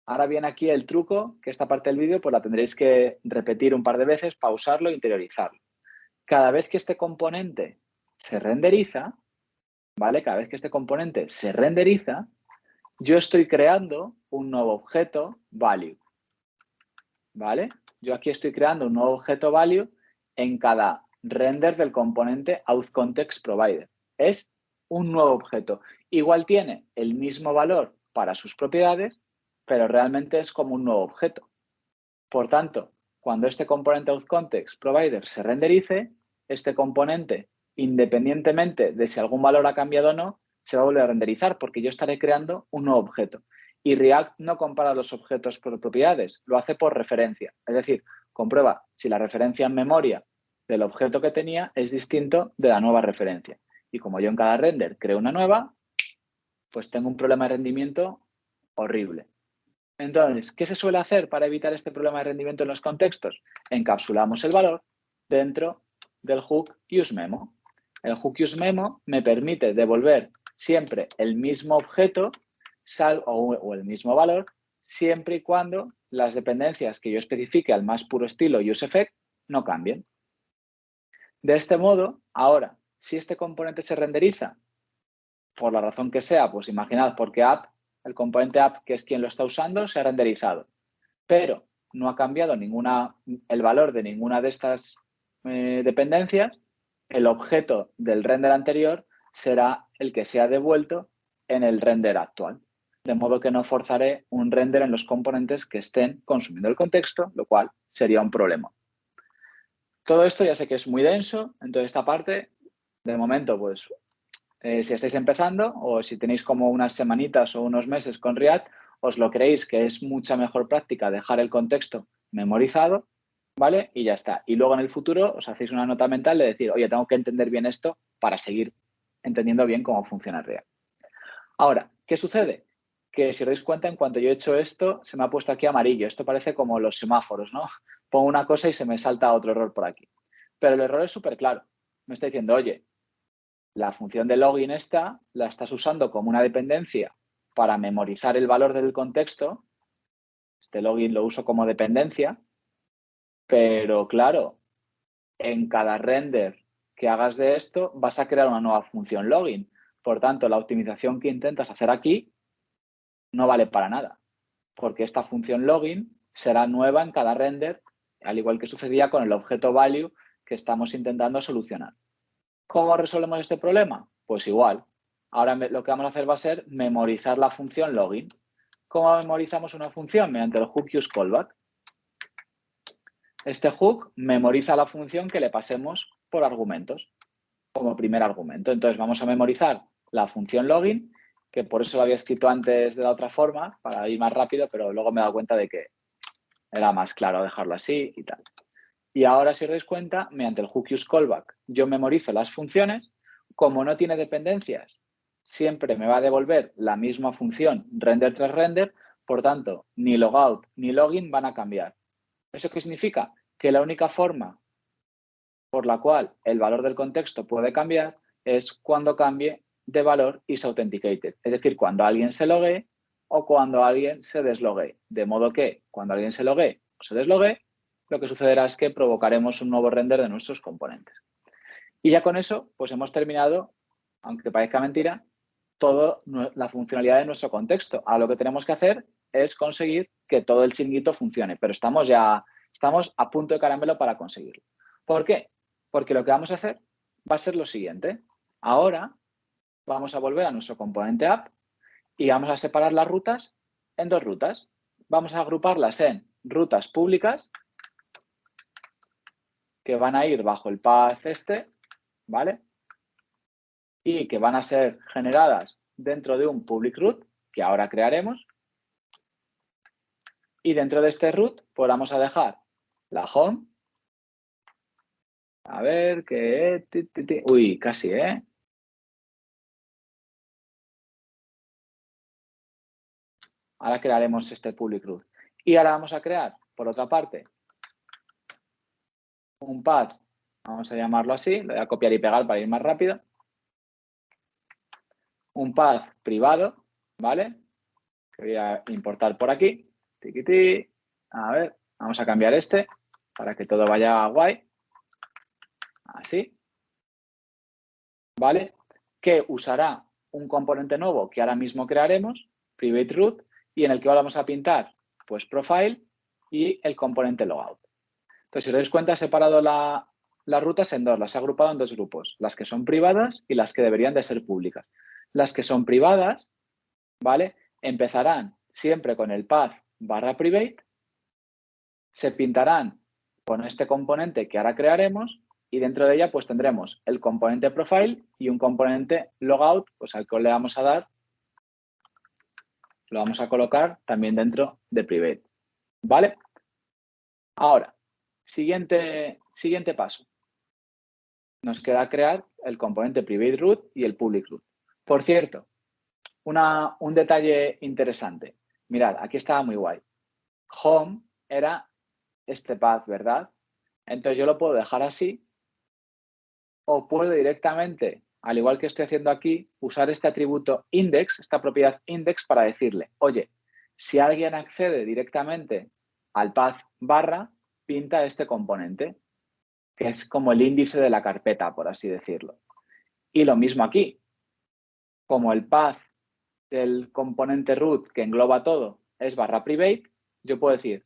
ahora viene aquí el truco, que esta parte del vídeo pues la tendréis que repetir un par de veces, pausarlo e interiorizarlo. Cada vez que este componente se renderiza, ¿vale? Cada vez que este componente se renderiza, yo estoy creando un nuevo objeto value, ¿vale? Yo aquí estoy creando un nuevo objeto value en cada render del componente authContextProvider. Es un nuevo objeto. Igual tiene el mismo valor para sus propiedades, pero realmente es como un nuevo objeto. Por tanto, cuando este componente authContextProvider se renderice, este componente, independientemente de si algún valor ha cambiado o no, se va a volver a renderizar porque yo estaré creando un nuevo objeto. Y React no compara los objetos por propiedades, lo hace por referencia. Es decir, comprueba si la referencia en memoria del objeto que tenía es distinto de la nueva referencia. Y como yo en cada render creo una nueva, pues tengo un problema de rendimiento horrible. Entonces, ¿qué se suele hacer para evitar este problema de rendimiento en los contextos? Encapsulamos el valor dentro del hook useMemo. El hook useMemo me permite devolver siempre el mismo objeto o el mismo valor siempre y cuando las dependencias que yo especifique al más puro estilo useEffect no cambien. De este modo, ahora, si este componente se renderiza, por la razón que sea, pues imaginad porque el componente app, que es quien lo está usando, se ha renderizado, pero no ha cambiado el valor de ninguna de estas dependencias, el objeto del render anterior será el que se ha devuelto en el render actual. De modo que no forzaré un render en los componentes que estén consumiendo el contexto, lo cual sería un problema. Todo esto ya sé que es muy denso, entonces esta parte, de momento, pues si estáis empezando o si tenéis como unas semanitas o unos meses con React, os lo creéis que es mucha mejor práctica dejar el contexto memorizado, ¿vale? Y ya está. Y luego en el futuro os hacéis una nota mental de decir, oye, tengo que entender bien esto para seguir entendiendo bien cómo funciona React. Ahora, ¿qué sucede? Que si os dais cuenta, en cuanto yo he hecho esto, se me ha puesto aquí amarillo. Esto parece como los semáforos, ¿no? Pongo una cosa y se me salta otro error por aquí. Pero el error es súper claro. Me está diciendo, oye, la función de login la estás usando como una dependencia para memorizar el valor del contexto. Este login lo uso como dependencia, pero claro, en cada render que hagas de esto vas a crear una nueva función login. Por tanto, la optimización que intentas hacer aquí no vale para nada, porque esta función login será nueva en cada render, al igual que sucedía con el objeto value que estamos intentando solucionar. ¿Cómo resolvemos este problema? Pues igual. Ahora lo que vamos a hacer va a ser memorizar la función login. ¿Cómo memorizamos una función? Mediante el hook useCallback. Este hook memoriza la función que le pasemos por argumentos, como primer argumento. Entonces vamos a memorizar la función login, que por eso lo había escrito antes de la otra forma, para ir más rápido, pero luego me he dado cuenta de que era más claro dejarlo así y tal. Y ahora, si os dais cuenta, mediante el hook useCallback, yo memorizo las funciones. Como no tiene dependencias, siempre me va a devolver la misma función render tras render. Por tanto, ni logout ni login van a cambiar. ¿Eso qué significa? Que la única forma por la cual el valor del contexto puede cambiar es cuando cambie de valor isAuthenticated, es decir, cuando alguien se loguee o cuando alguien se desloguee. De modo que cuando alguien se loguee o se desloguee, lo que sucederá es que provocaremos un nuevo render de nuestros componentes. Y ya con eso, pues hemos terminado, aunque parezca mentira, toda la funcionalidad de nuestro contexto. Ahora lo que tenemos que hacer es conseguir que todo el chiringuito funcione, pero estamos a punto de caramelo para conseguirlo. ¿Por qué? Porque lo que vamos a hacer va a ser lo siguiente. Ahora vamos a volver a nuestro componente app y vamos a separar las rutas en dos rutas. Vamos a agruparlas en rutas públicas que van a ir bajo el path este, ¿vale? Y que van a ser generadas dentro de un public root que ahora crearemos. Y dentro de este root, pues vamos a dejar la home. A ver, que... Uy, casi, ¿eh? Ahora crearemos este public root. Y ahora vamos a crear, por otra parte, un path. Vamos a llamarlo así. Lo voy a copiar y pegar para ir más rápido. Un path privado, ¿vale? Que voy a importar por aquí. Tiquití. A ver, vamos a cambiar este para que todo vaya guay. Así. ¿Vale? Que usará un componente nuevo que ahora mismo crearemos, private root, y en el que vamos a pintar pues profile y el componente logout. Entonces, si os dais cuenta, he separado las rutas en dos, las he agrupado en dos grupos, las que son privadas y las que deberían de ser públicas. Las que son privadas, ¿vale? Empezarán siempre con el path /private, se pintarán con este componente que ahora crearemos y dentro de ella pues tendremos el componente profile y un componente logout, pues al que le vamos a dar, lo vamos a colocar también dentro de private, ¿vale? Ahora, siguiente paso. Nos queda crear el componente private root y el public root. Por cierto, un detalle interesante. Mirad, aquí estaba muy guay. Home era este path, ¿verdad? Entonces yo lo puedo dejar así o puedo directamente, al igual que estoy haciendo aquí, usar este atributo index, esta propiedad index para decirle, oye, si alguien accede directamente al path barra, pinta este componente, que es como el índice de la carpeta, por así decirlo. Y lo mismo aquí, como el path del componente root que engloba todo es /private, yo puedo decir,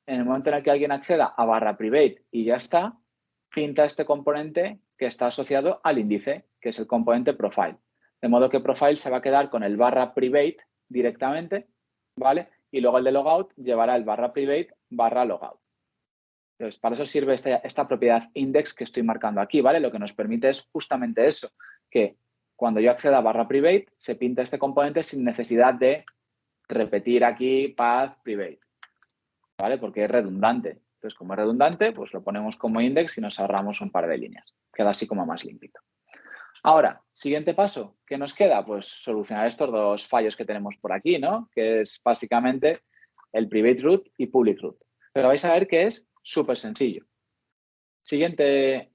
en el momento en el que alguien acceda a /private y ya está, pinta este componente que está asociado al índice, que es el componente profile. De modo que profile se va a quedar con el /private directamente, ¿vale? Y luego el de logout llevará el /private /logout. Entonces, para eso sirve esta propiedad index que estoy marcando aquí, ¿vale? Lo que nos permite es justamente eso, que cuando yo acceda a /private se pinta este componente sin necesidad de repetir aquí path private, ¿vale? Porque es redundante. Entonces, como es redundante, pues lo ponemos como index y nos ahorramos un par de líneas. Queda así como más limpito. Ahora, siguiente paso, ¿qué nos queda? Pues solucionar estos dos fallos que tenemos por aquí, ¿no? Que es básicamente el private root y public root. Pero vais a ver que es súper sencillo. Siguiente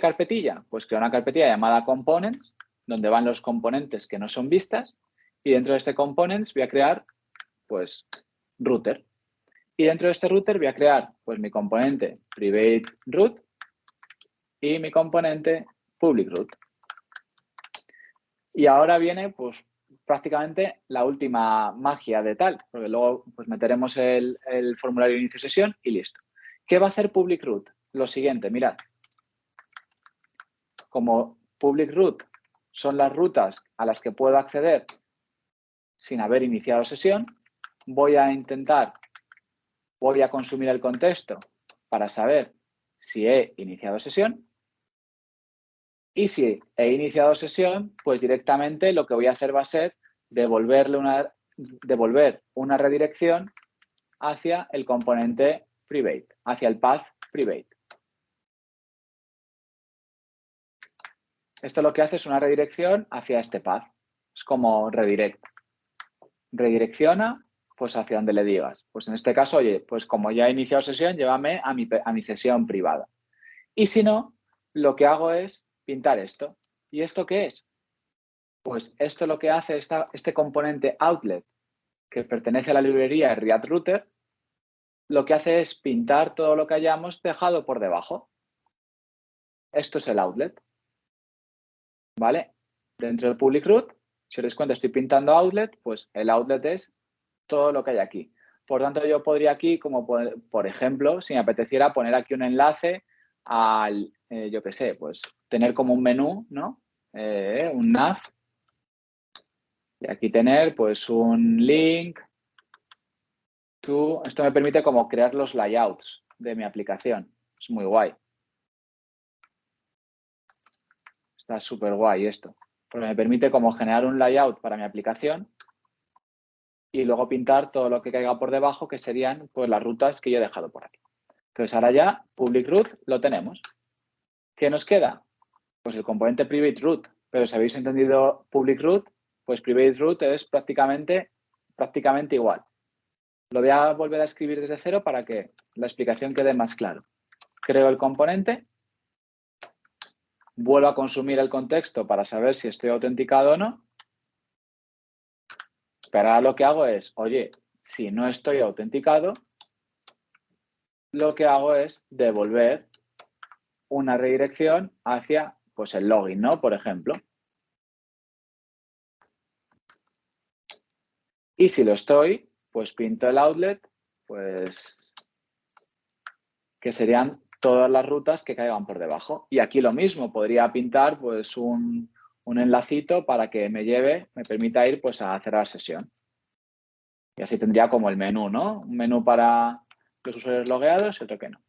carpetilla, pues creo una carpetilla llamada components, donde van los componentes que no son vistas. Y dentro de este components voy a crear, pues, router. Y dentro de este router voy a crear, pues, mi componente private root y mi componente public root. Y ahora viene, pues, prácticamente la última magia de tal, porque luego pues, meteremos el formulario de inicio de sesión y listo. ¿Qué va a hacer public root? Lo siguiente, mirad. Como public root son las rutas a las que puedo acceder sin haber iniciado sesión, voy a consumir el contexto para saber si he iniciado sesión. Y si he iniciado sesión, pues directamente lo que voy a hacer va a ser devolver una redirección hacia el componente private, hacia el path private. Esto lo que hace es una redirección hacia este path. Es como redirect. Redirecciona pues hacia donde le digas. Pues en este caso, oye, pues como ya he iniciado sesión, llévame a mi sesión privada. Y si no, lo que hago es pintar esto. ¿Y esto qué es? Pues esto lo que hace este componente outlet, que pertenece a la librería React Router, lo que hace es pintar todo lo que hayamos dejado por debajo. Esto es el outlet, ¿vale? Dentro del public root, si os dais cuenta, estoy pintando outlet, pues el outlet es todo lo que hay aquí. Por tanto, yo podría aquí, como por ejemplo, si me apeteciera poner aquí un enlace al, yo qué sé, pues tener como un menú, ¿no? Un nav. Y aquí tener, pues, un link to... Esto me permite como crear los layouts de mi aplicación. Es muy guay. Está súper guay esto. Porque me permite como generar un layout para mi aplicación y luego pintar todo lo que caiga por debajo, que serían pues las rutas que yo he dejado por aquí. Entonces ahora ya public root lo tenemos. ¿Qué nos queda? Pues el componente private root. Pero si habéis entendido public root, pues private root es prácticamente igual. Lo voy a volver a escribir desde cero para que la explicación quede más clara. Creo el componente, vuelvo a consumir el contexto para saber si estoy autenticado o no. Pero ahora lo que hago es, oye, si no estoy autenticado, lo que hago es devolver una redirección hacia pues, el login, ¿no? Por ejemplo. Y si lo estoy, pues pinto el outlet, pues que serían todas las rutas que caigan por debajo. Y aquí lo mismo, podría pintar pues un enlacito para que me permita ir pues a cerrar sesión. Y así tendría como el menú, ¿no? Un menú para los usuarios logueados y otro que no.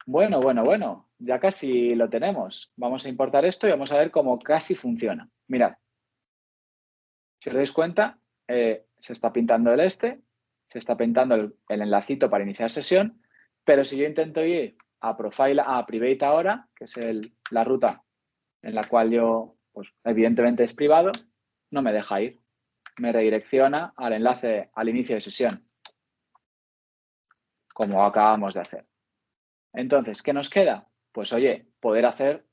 Bueno, ya casi lo tenemos. Vamos a importar esto y vamos a ver cómo casi funciona. Mirad, si os dais cuenta, se está pintando se está pintando el enlacito para iniciar sesión, pero si yo intento ir a private ahora, que es la ruta en la cual yo, pues evidentemente es privado, no me deja ir. Me redirecciona al enlace al inicio de sesión, como acabamos de hacer. Entonces, ¿qué nos queda? Pues oye, poder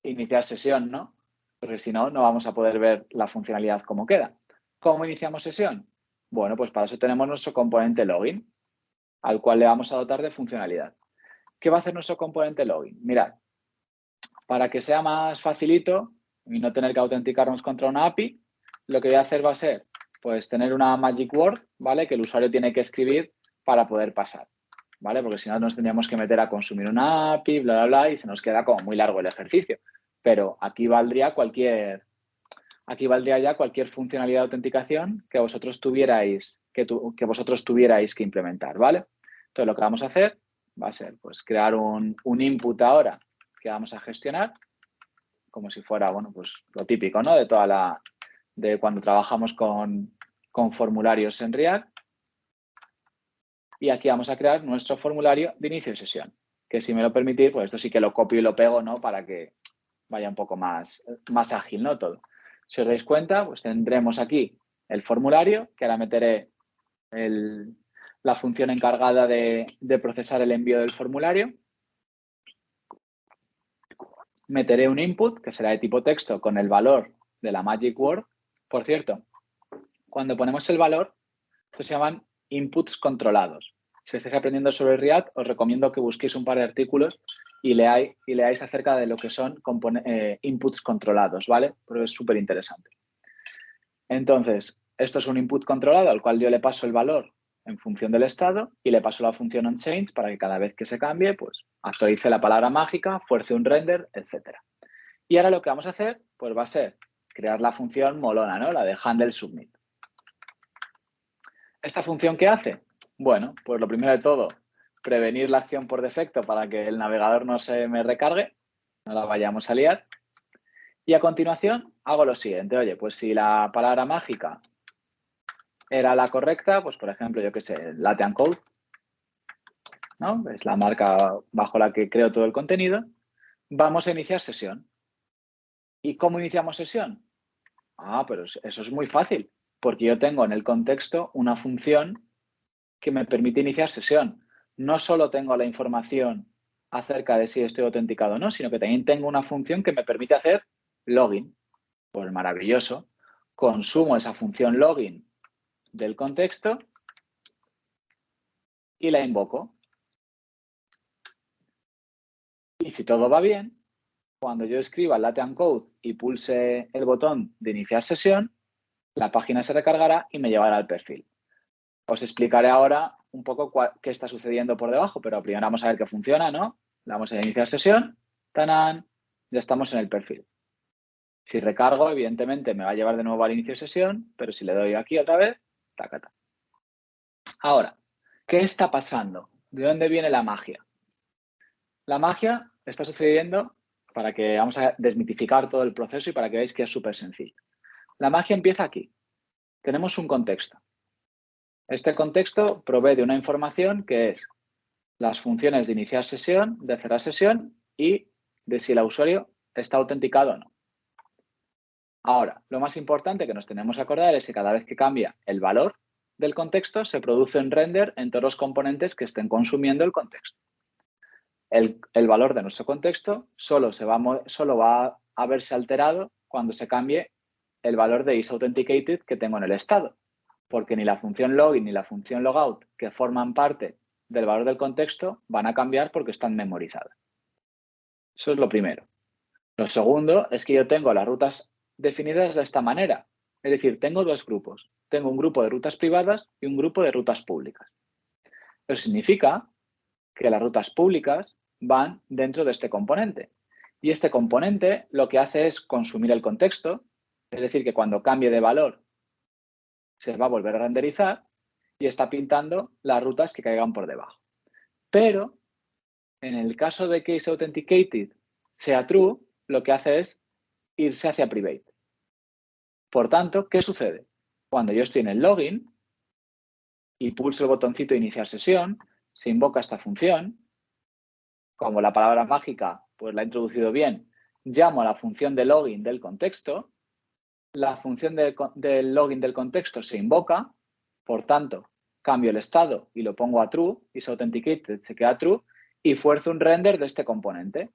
iniciar sesión, ¿no? Porque si no, no vamos a poder ver la funcionalidad como queda. ¿Cómo iniciamos sesión? Bueno, pues para eso tenemos nuestro componente login, al cual le vamos a dotar de funcionalidad. ¿Qué va a hacer nuestro componente login? Mirad, para que sea más facilito y no tener que autenticarnos contra una API, lo que voy a hacer va a ser pues tener una magic word, ¿vale? Que el usuario tiene que escribir para poder pasar, ¿vale? Porque si no nos tendríamos que meter a consumir una API, bla, bla, bla, y se nos queda como muy largo el ejercicio. Pero aquí valdría ya cualquier funcionalidad de autenticación que vosotros tuvierais que implementar, ¿vale? Entonces, lo que vamos a hacer va a ser pues crear un input ahora que vamos a gestionar, como si fuera, bueno, pues lo típico, ¿no? De cuando trabajamos con formularios en React. Y aquí vamos a crear nuestro formulario de inicio de sesión, que si me lo permitís, pues esto sí que lo copio y lo pego, ¿no? Para que vaya un poco más ágil, ¿no? Todo. Si os dais cuenta, pues tendremos aquí el formulario, que ahora meteré la función encargada de procesar el envío del formulario. Meteré un input, que será de tipo texto, con el valor de la magic word. Por cierto, cuando ponemos el valor, estos se llaman inputs controlados. Si estáis aprendiendo sobre React, os recomiendo que busquéis un par de artículos y leáis acerca de lo que son inputs controlados, ¿vale? Porque es súper interesante. Entonces, esto es un input controlado al cual yo le paso el valor en función del estado y le paso la función onChange para que cada vez que se cambie, pues actualice la palabra mágica, fuerce un render, etc. Y ahora lo que vamos a hacer, pues va a ser crear la función molona, ¿no? La de handle submit. ¿Esta función qué hace? Bueno, pues lo primero de todo, prevenir la acción por defecto para que el navegador no se me recargue, no la vayamos a liar. Y a continuación hago lo siguiente. Oye, pues si la palabra mágica era la correcta, pues por ejemplo, yo qué sé, Latin Code, ¿no? Es la marca bajo la que creo todo el contenido. Vamos a iniciar sesión. ¿Y cómo iniciamos sesión? Ah, pero eso es muy fácil, porque yo tengo en el contexto una función que me permite iniciar sesión. No solo tengo la información acerca de si estoy autenticado o no, sino que también tengo una función que me permite hacer login. Pues maravilloso. Consumo esa función login del contexto y la invoco. Y si todo va bien, cuando yo escriba el lateral code y pulse el botón de iniciar sesión, la página se recargará y me llevará al perfil. Os explicaré ahora un poco qué está sucediendo por debajo, pero primero vamos a ver que funciona, ¿no? Le damos a iniciar sesión, ¡tanán! Ya estamos en el perfil. Si recargo, evidentemente me va a llevar de nuevo al inicio de sesión, pero si le doy aquí otra vez, tacata. Ahora, ¿qué está pasando? ¿De dónde viene la magia? La magia está sucediendo para que vamos a desmitificar todo el proceso y para que veáis que es súper sencillo. La magia empieza aquí. Tenemos un contexto. Este contexto provee de una información que es las funciones de iniciar sesión, de cerrar sesión y de si el usuario está autenticado o no. Ahora, lo más importante que nos tenemos que acordar es que cada vez que cambia el valor del contexto, se produce un render en todos los componentes que estén consumiendo el contexto. El valor de nuestro contexto solo va a verse alterado cuando se cambie el valor de isAuthenticated que tengo en el estado, porque ni la función login ni la función logout, que forman parte del valor del contexto, van a cambiar porque están memorizadas. Eso es lo primero. Lo segundo es que yo tengo las rutas definidas de esta manera. Es decir, tengo dos grupos. Tengo un grupo de rutas privadas y un grupo de rutas públicas. Eso significa que las rutas públicas van dentro de este componente. Y este componente lo que hace es consumir el contexto, es decir, que cuando cambie de valor se va a volver a renderizar y está pintando las rutas que caigan por debajo. Pero en el caso de que isAuthenticated sea true, lo que hace es irse hacia private. Por tanto, ¿qué sucede? Cuando yo estoy en el login y pulso el botoncito de iniciar sesión, se invoca esta función. Como la palabra mágica pues la he introducido bien, llamo a la función de login del contexto. La función del login del contexto se invoca, por tanto, cambio el estado y lo pongo a true, isAuthenticated se queda true, y fuerzo un render de este componente.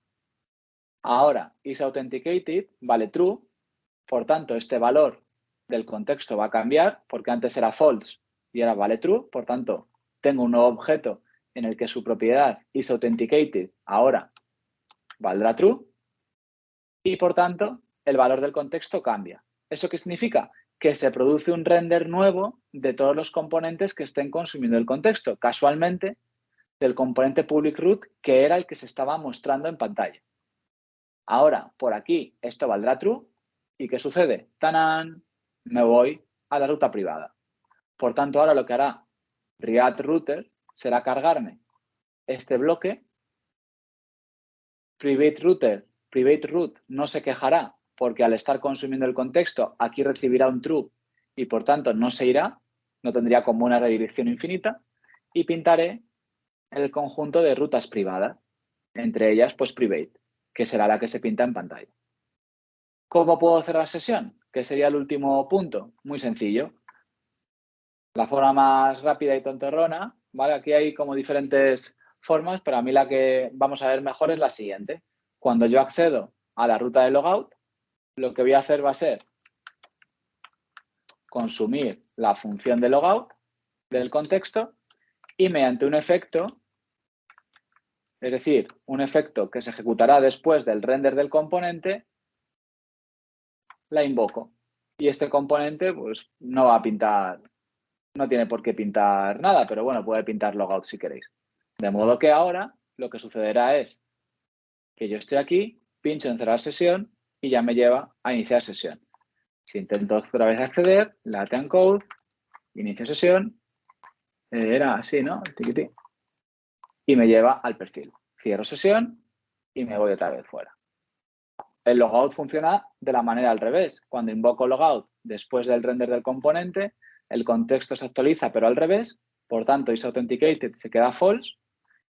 Ahora, isAuthenticated vale true, por tanto, este valor del contexto va a cambiar, porque antes era false y ahora vale true, por tanto, tengo un nuevo objeto en el que su propiedad isAuthenticated ahora valdrá true y, por tanto, el valor del contexto cambia. ¿Eso qué significa? Que se produce un render nuevo de todos los componentes que estén consumiendo el contexto, casualmente del componente public root, que era el que se estaba mostrando en pantalla. Ahora, por aquí, esto valdrá true. ¿Y qué sucede? ¡Tanán! Me voy a la ruta privada. Por tanto, ahora lo que hará React Router será cargarme este bloque. Private root no se quejará porque al estar consumiendo el contexto, aquí recibirá un true y por tanto no se irá, no tendría como una redirección infinita, y pintaré el conjunto de rutas privadas, entre ellas pues private, que será la que se pinta en pantalla. ¿Cómo puedo cerrar sesión? Que sería el último punto. Muy sencillo. La forma más rápida y tontorrona, ¿vale? Aquí hay como diferentes formas, pero a mí la que vamos a ver mejor es la siguiente. Cuando yo accedo a la ruta de logout, lo que voy a hacer va a ser consumir la función de logout del contexto y mediante un efecto, es decir, un efecto que se ejecutará después del render del componente, la invoco. Y este componente pues no va a pintar, no tiene por qué pintar nada, pero bueno, puede pintar logout si queréis. De modo que ahora lo que sucederá es que yo estoy aquí, pincho en cerrar sesión y ya me lleva a iniciar sesión. Si intento otra vez acceder, lateral code, inicio sesión, era así, ¿no? Tiquití. Y me lleva al perfil. Cierro sesión y me voy otra vez fuera. El logout funciona de la manera al revés. Cuando invoco logout después del render del componente, el contexto se actualiza pero al revés. Por tanto, isAuthenticated se queda false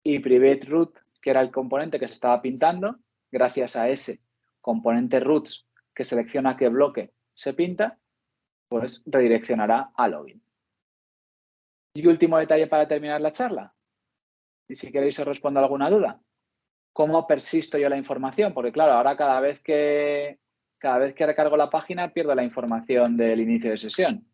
y private root, que era el componente que se estaba pintando, gracias a ese componente roots que selecciona qué bloque se pinta, pues redireccionará a login. Y último detalle para terminar la charla. Y si queréis os respondo a alguna duda. ¿cómo persisto yo la información? Porque claro, ahora cada vez que recargo la página pierdo la información del inicio de sesión.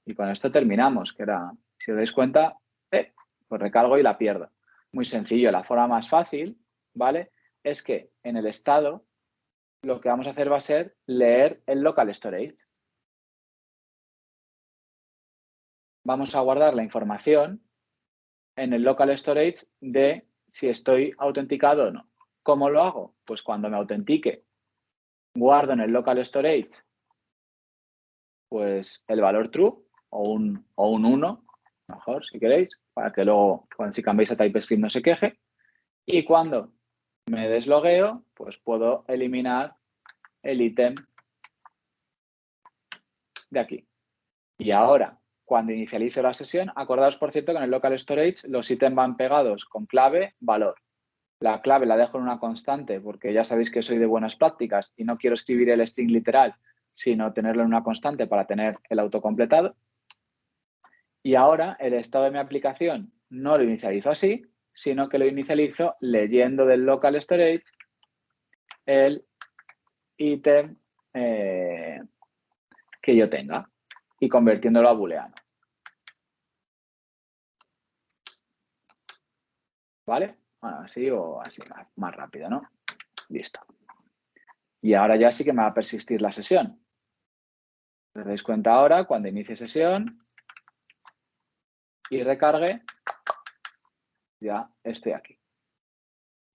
Y con esto terminamos, que era, si os dais cuenta, pues recargo y la pierdo. Muy sencillo, la forma más fácil, ¿vale? Es que en el estado lo que vamos a hacer va a ser leer el local storage. Vamos a guardar la información en el local storage de si estoy autenticado o no. ¿Cómo lo hago? Pues cuando me autentique, guardo en el local storage pues el valor true o un 1, mejor si queréis, para que luego cuando si cambiáis a TypeScript no se queje. Y cuando me deslogueo, pues puedo eliminar el ítem de aquí. Y ahora, cuando inicializo la sesión, acordaos, por cierto, que en el local storage los ítems van pegados con clave, valor. La clave la dejo en una constante porque ya sabéis que soy de buenas prácticas y no quiero escribir el string literal, sino tenerlo en una constante para tener el autocompletado. Y ahora el estado de mi aplicación no lo inicializo así, sino que lo inicializo leyendo del local storage el ítem que yo tenga y convirtiéndolo a booleano. ¿Vale? Bueno, así o así, más rápido, ¿no? Listo. Y ahora ya sí que me va a persistir la sesión. ¿Os dais cuenta ahora? Cuando inicie sesión y recargue, ya estoy aquí.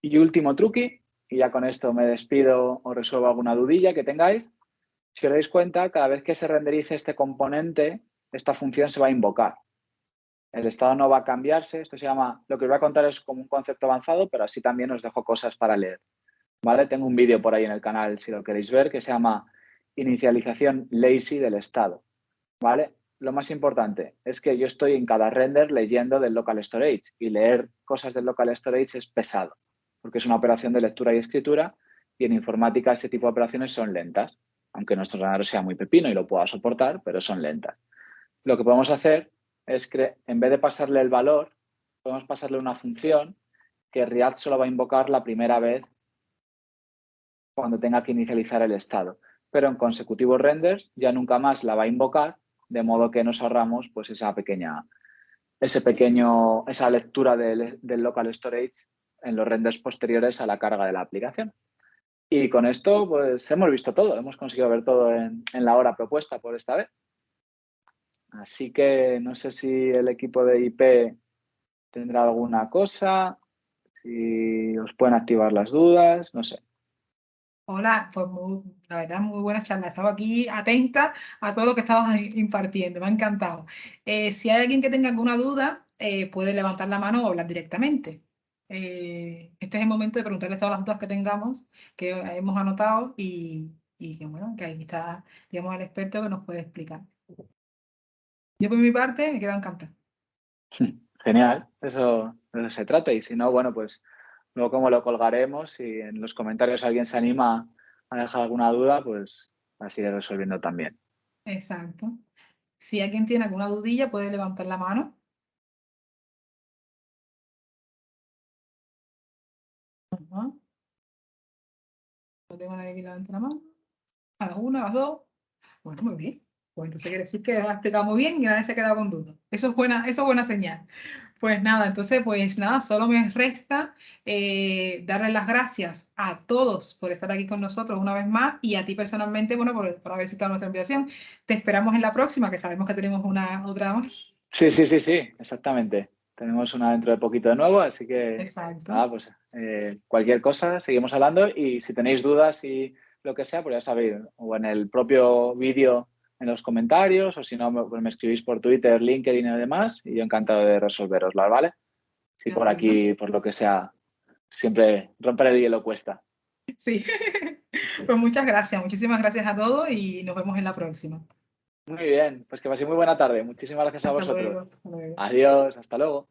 Y último truqui, y ya con esto me despido o resuelvo alguna dudilla que tengáis. Si os dais cuenta, cada vez que se renderice este componente, esta función se va a invocar. El estado no va a cambiarse. Esto se llama, lo que os voy a contar es como un concepto avanzado, pero así también os dejo cosas para leer. ¿Vale? Tengo un vídeo por ahí en el canal, si lo queréis ver, que se llama inicialización lazy del estado. ¿Vale? Lo más importante es que yo estoy en cada render leyendo del local storage y leer cosas del local storage es pesado, porque es una operación de lectura y escritura y en informática ese tipo de operaciones son lentas, aunque nuestro ordenador sea muy pepino y lo pueda soportar, pero son lentas. Lo que podemos hacer es que en vez de pasarle el valor, podemos pasarle una función que React solo va a invocar la primera vez cuando tenga que inicializar el estado, pero en consecutivos renders ya nunca más la va a invocar, de modo que nos ahorramos pues esa lectura del local storage en los renders posteriores a la carga de la aplicación. Y con esto pues hemos visto todo, hemos conseguido ver todo en la hora propuesta por esta vez. Así que no sé si el equipo de IP tendrá alguna cosa, si os pueden activar las dudas, no sé. Hola, pues la verdad, muy buena charla. Estaba aquí atenta a todo lo que estabas impartiendo, me ha encantado. Si hay alguien que tenga alguna duda, puede levantar la mano o hablar directamente. Este es el momento de preguntarles todas las dudas que tengamos, que hemos anotado y que bueno, que ahí está, digamos, el experto que nos puede explicar. Yo por mi parte me quedo encantada. Genial, eso se trata y si no, bueno, pues luego como lo colgaremos y en los comentarios alguien se anima a dejar alguna duda, pues las iré resolviendo también. Exacto. Si alguien tiene alguna dudilla, puede levantar la mano. Ajá. No tengo nadie que levante la mano. A las una, a las dos. Bueno, muy bien. Pues entonces quiere decir que lo ha explicado muy bien y nadie se ha quedado con dudas. Eso es buena señal. Pues nada, entonces, pues nada, solo me resta darle las gracias a todos por estar aquí con nosotros una vez más y a ti personalmente, bueno, por haber aceptado nuestra invitación. Te esperamos en la próxima, que sabemos que tenemos otra más. Sí, exactamente. Tenemos una dentro de poquito de nuevo, así que Exacto. nada, pues cualquier cosa, seguimos hablando y si tenéis dudas y lo que sea, pues ya sabéis, o en el propio vídeo en los comentarios o si no, pues me escribís por Twitter, LinkedIn y demás y yo encantado de resolveroslas, ¿vale? Si por aquí, por lo que sea, siempre romper el hielo cuesta. Sí. Pues muchas gracias, muchísimas gracias a todos y nos vemos en la próxima. Muy bien, pues que paséis muy buena tarde. Muchísimas gracias a Hasta vosotros. luego. Hasta luego. Adiós, hasta luego.